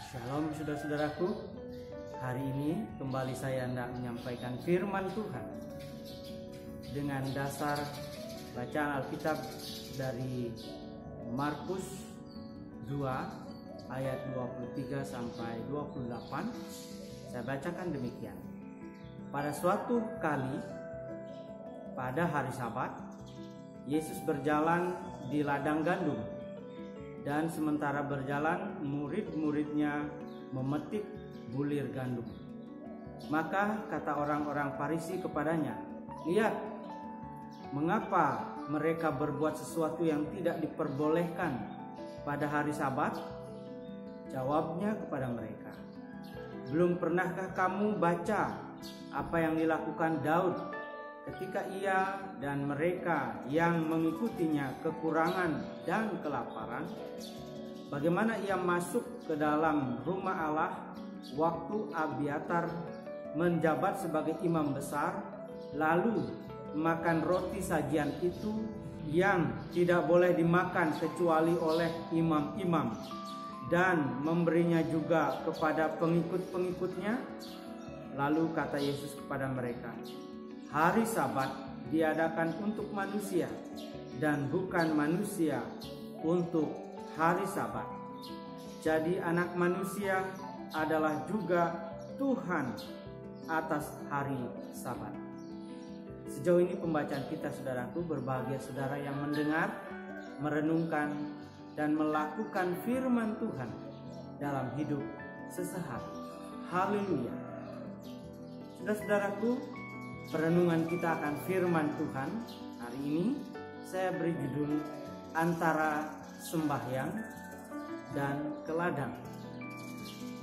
Shalom saudara-saudaraku. Hari ini kembali saya hendak menyampaikan firman Tuhan dengan dasar bacaan Alkitab dari Markus 2 ayat 23 sampai 28. Saya bacakan demikian. Pada suatu kali pada hari Sabat, Yesus berjalan di ladang gandum. Dan sementara berjalan, murid-muridnya memetik bulir gandum. Maka kata orang-orang Farisi kepadanya, "Lihat, mengapa mereka berbuat sesuatu yang tidak diperbolehkan pada hari Sabat?" Jawabnya kepada mereka, "Belum pernahkah kamu baca apa yang dilakukan Daud ketika ia dan mereka yang mengikutinya kekurangan dan kelaparan? Bagaimana ia masuk ke dalam rumah Allah waktu Abiatar menjabat sebagai imam besar, lalu makan roti sajian itu yang tidak boleh dimakan kecuali oleh imam-imam, dan memberinya juga kepada pengikut-pengikutnya?" Lalu kata Yesus kepada mereka, "Hari Sabat diadakan untuk manusia, dan bukan manusia untuk hari Sabat. Jadi anak manusia adalah juga Tuhan atas hari Sabat." Sejauh ini pembacaan kita, saudaraku. Berbahagia saudara yang mendengar, merenungkan, dan melakukan firman Tuhan dalam hidup sesehari. Haleluya. Saudara-saudaraku, perenungan kita akan firman Tuhan hari ini saya beri judul Antara Sembahyang dan Keladang.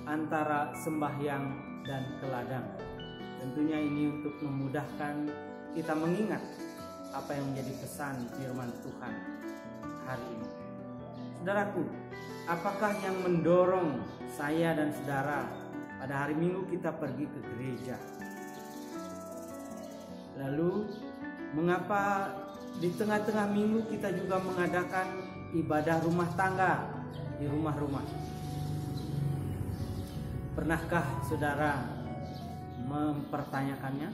Antara sembahyang dan keladang. Tentunya ini untuk memudahkan kita mengingat apa yang menjadi pesan firman Tuhan hari ini. Saudaraku, apakah yang mendorong saya dan saudara pada hari Minggu kita pergi ke gereja? Lalu mengapa di tengah-tengah minggu kita juga mengadakan ibadah rumah tangga di rumah-rumah? Pernahkah saudara mempertanyakannya?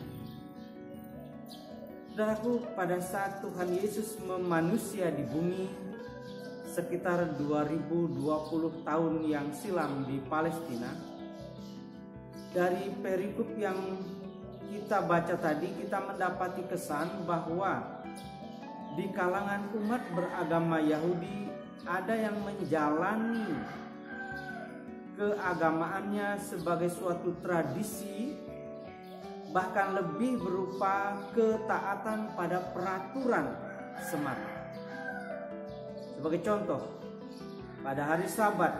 Saudaraku, pada saat Tuhan Yesus memanusia di bumi sekitar 2020 tahun yang silam di Palestina, dari perikop yang kita baca tadi, kita mendapati kesan bahwa di kalangan umat beragama Yahudi ada yang menjalani keagamaannya sebagai suatu tradisi, bahkan lebih berupa ketaatan pada peraturan semata. Sebagai contoh, pada hari Sabat,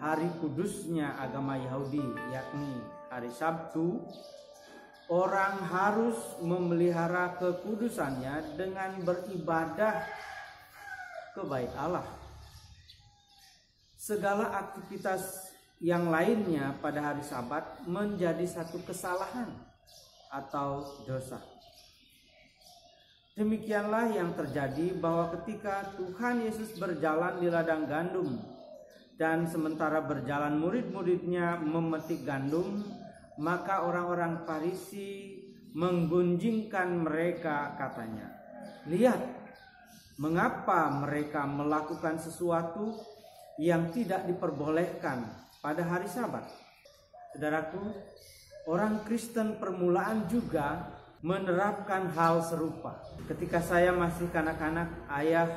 hari kudusnya agama Yahudi, yakni hari Sabtu, orang harus memelihara kekudusannya dengan beribadah ke bait Allah. Segala aktivitas yang lainnya pada hari Sabat menjadi satu kesalahan atau dosa. Demikianlah yang terjadi bahwa ketika Tuhan Yesus berjalan di ladang gandum, dan sementara berjalan murid-muridnya memetik gandum, maka orang-orang Farisi menggunjingkan mereka, katanya, "Lihat, mengapa mereka melakukan sesuatu yang tidak diperbolehkan pada hari Sabat?" Saudaraku, orang Kristen permulaan juga menerapkan hal serupa. Ketika saya masih kanak-kanak, ayah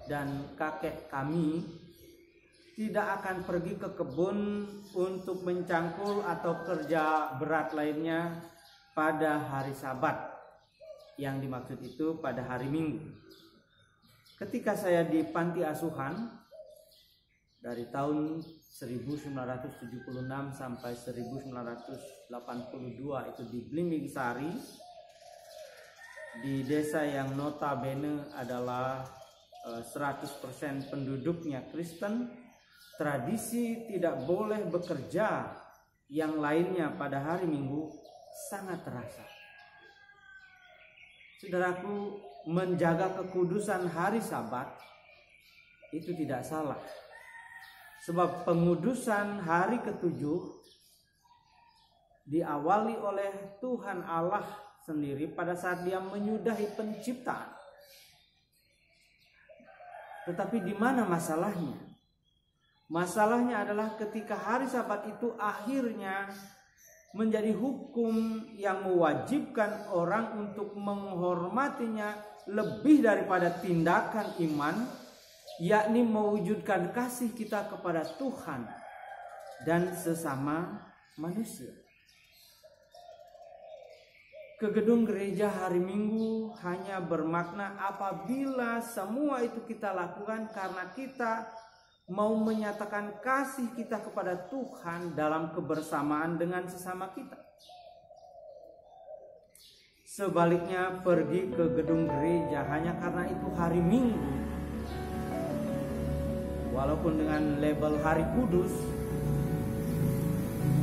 dan kakek kami tidak akan pergi ke kebun untuk mencangkul atau kerja berat lainnya pada hari Sabat. Yang dimaksud itu pada hari Minggu. Ketika saya di panti asuhan dari tahun 1976 sampai 1982 itu di Blimbing Sari, di desa yang notabene adalah 100% penduduknya Kristen, tradisi tidak boleh bekerja yang lainnya pada hari Minggu sangat terasa. Saudaraku, menjaga kekudusan hari Sabat itu tidak salah. Sebab pengudusan hari ketujuh diawali oleh Tuhan Allah sendiri pada saat Dia menyudahi penciptaan. Tetapi di mana masalahnya? Masalahnya adalah ketika hari Sabat itu akhirnya menjadi hukum yang mewajibkan orang untuk menghormatinya lebih daripada tindakan iman, yakni mewujudkan kasih kita kepada Tuhan dan sesama manusia. Ke gedung gereja hari Minggu hanya bermakna apabila semua itu kita lakukan karena kita mau menyatakan kasih kita kepada Tuhan dalam kebersamaan dengan sesama kita. Sebaliknya, pergi ke gedung gereja hanya karena itu hari Minggu, walaupun dengan label hari kudus,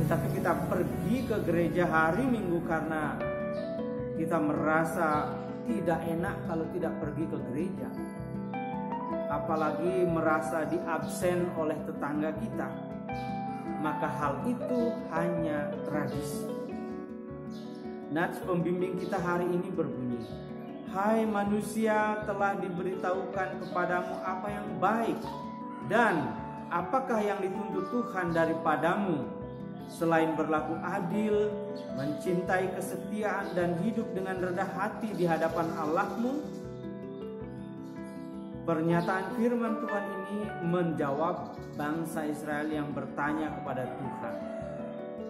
tetapi kita pergi ke gereja hari Minggu karena kita merasa tidak enak kalau tidak pergi ke gereja, apalagi merasa diabsen oleh tetangga kita, maka hal itu hanya tradisi. Nats pembimbing kita hari ini berbunyi, "Hai manusia, telah diberitahukan kepadamu apa yang baik, dan apakah yang dituntut Tuhan daripadamu, selain berlaku adil, mencintai kesetiaan, dan hidup dengan rendah hati di hadapan Allahmu." Pernyataan firman Tuhan ini menjawab bangsa Israel yang bertanya kepada Tuhan,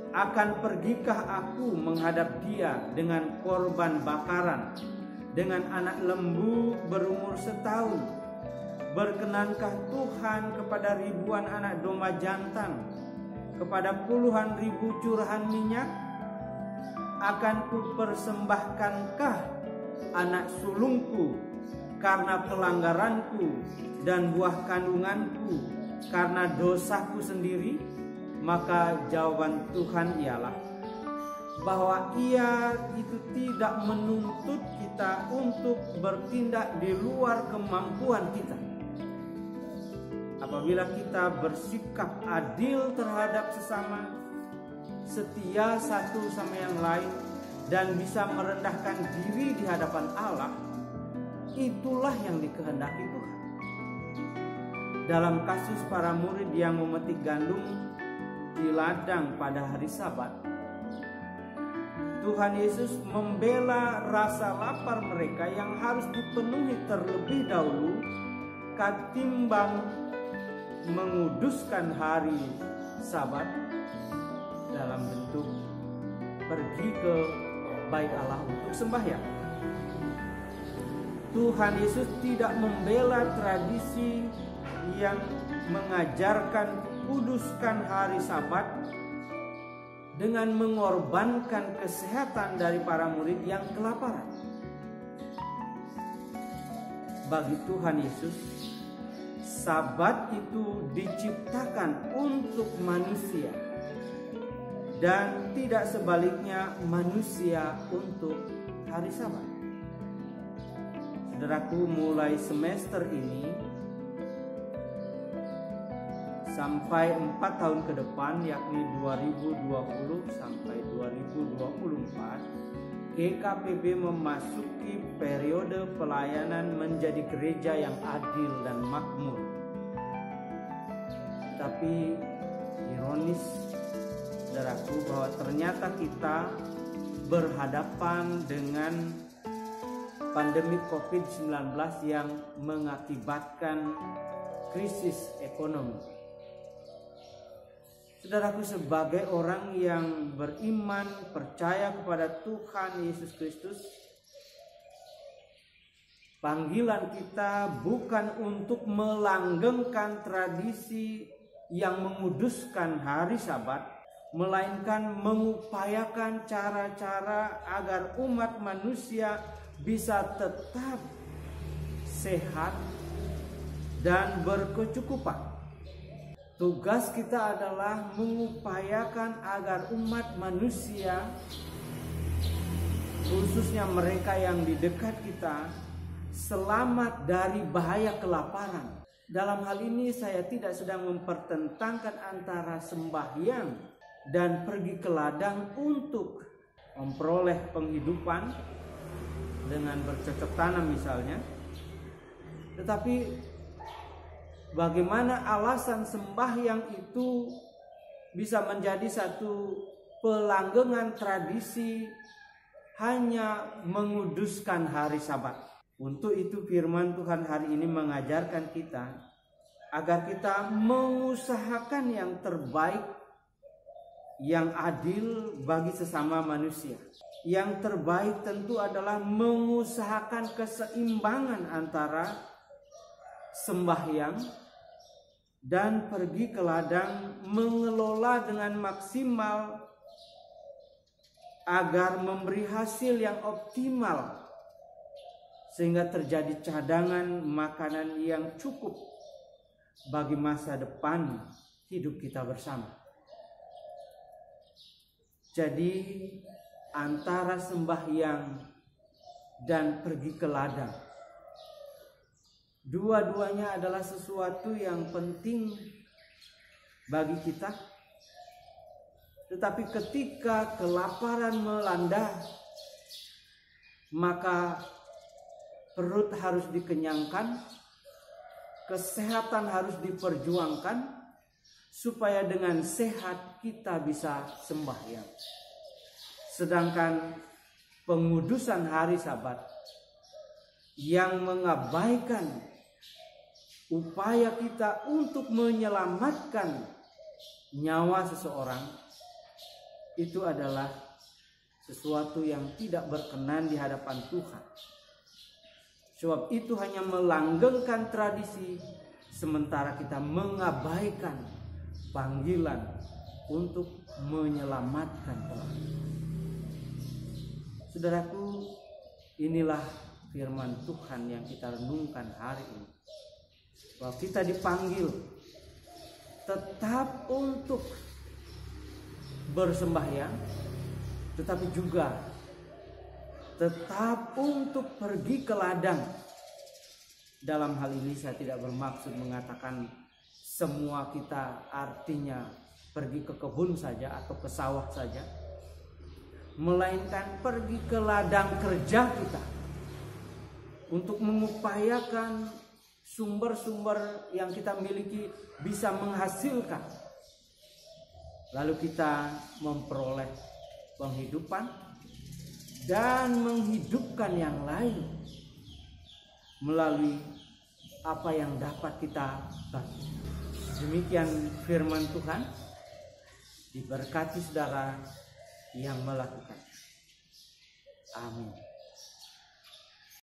"Akan pergikah aku menghadap Dia dengan korban bakaran, dengan anak lembu berumur setahun? Berkenankah Tuhan kepada ribuan anak domba jantan, kepada puluhan ribu curahan minyak? Akan kupersembahkankah anak sulungku karena pelanggaranku dan buah kandunganku karena dosaku sendiri?" Maka jawaban Tuhan ialah bahwa Ia itu tidak menuntut kita untuk bertindak di luar kemampuan kita. Apabila kita bersikap adil terhadap sesama, setia satu sama yang lain, dan bisa merendahkan diri di hadapan Allah, itulah yang dikehendaki Tuhan. Dalam kasus para murid yang memetik gandum di ladang pada hari Sabat, Tuhan Yesus membela rasa lapar mereka yang harus dipenuhi terlebih dahulu ketimbang menguduskan hari Sabat dalam bentuk pergi ke bait Allah untuk sembahyang. Tuhan Yesus tidak membela tradisi yang mengajarkan kuduskan hari Sabat dengan mengorbankan kesehatan dari para murid yang kelaparan. Bagi Tuhan Yesus, Sabat itu diciptakan untuk manusia dan tidak sebaliknya manusia untuk hari Sabat. Saudaraku, mulai semester ini sampai 4 tahun ke depan, yakni 2020 sampai 2024, GKPB memasuki periode pelayanan menjadi gereja yang adil dan makmur. Tapi ironis, saudaraku, bahwa ternyata kita berhadapan dengan pandemi COVID-19 yang mengakibatkan krisis ekonomi. Saudaraku, sebagai orang yang beriman, percaya kepada Tuhan Yesus Kristus, panggilan kita bukan untuk melanggengkan tradisi yang menguduskan hari Sabat, melainkan mengupayakan cara-cara agar umat manusia bisa tetap sehat dan berkecukupan. Tugas kita adalah mengupayakan agar umat manusia, khususnya mereka yang di dekat kita, selamat dari bahaya kelaparan, dalam hal ini saya tidak sedang mempertentangkan antara sembahyang dan pergi ke ladang untuk memperoleh penghidupan dengan bercocok tanam misalnya. Tetapi bagaimana alasan sembahyang itu bisa menjadi satu pelanggengan tradisi hanya menguduskan hari Sabat. Untuk itu firman Tuhan hari ini mengajarkan kita agar kita mengusahakan yang terbaik, yang adil bagi sesama manusia. Yang terbaik tentu adalah mengusahakan keseimbangan antara sembahyang dan pergi ke ladang, mengelola dengan maksimal agar memberi hasil yang optimal, sehingga terjadi cadangan makanan yang cukup bagi masa depan hidup kita bersama. Jadi antara sembahyang dan pergi ke ladang, dua-duanya adalah sesuatu yang penting bagi kita. Tetapi ketika kelaparan melanda, maka perut harus dikenyangkan, kesehatan harus diperjuangkan, supaya dengan sehat kita bisa sembahyang. Sedangkan pengudusan hari Sabat yang mengabaikan upaya kita untuk menyelamatkan nyawa seseorang, itu adalah sesuatu yang tidak berkenan di hadapan Tuhan. Sebab itu hanya melanggengkan tradisi, sementara kita mengabaikan panggilan untuk menyelamatkan orang. Saudaraku, inilah firman Tuhan yang kita renungkan hari ini. Bahwa kita dipanggil tetap untuk bersembahyang, tetapi juga tetap untuk pergi ke ladang. Dalam hal ini saya tidak bermaksud mengatakan semua kita artinya pergi ke kebun saja atau ke sawah saja, melainkan pergi ke ladang kerja kita untuk mengupayakan sumber-sumber yang kita miliki bisa menghasilkan, lalu kita memperoleh penghidupan dan menghidupkan yang lain melalui apa yang dapat kita bagi. Demikian firman Tuhan. Diberkati saudara yang melakukan. Amin.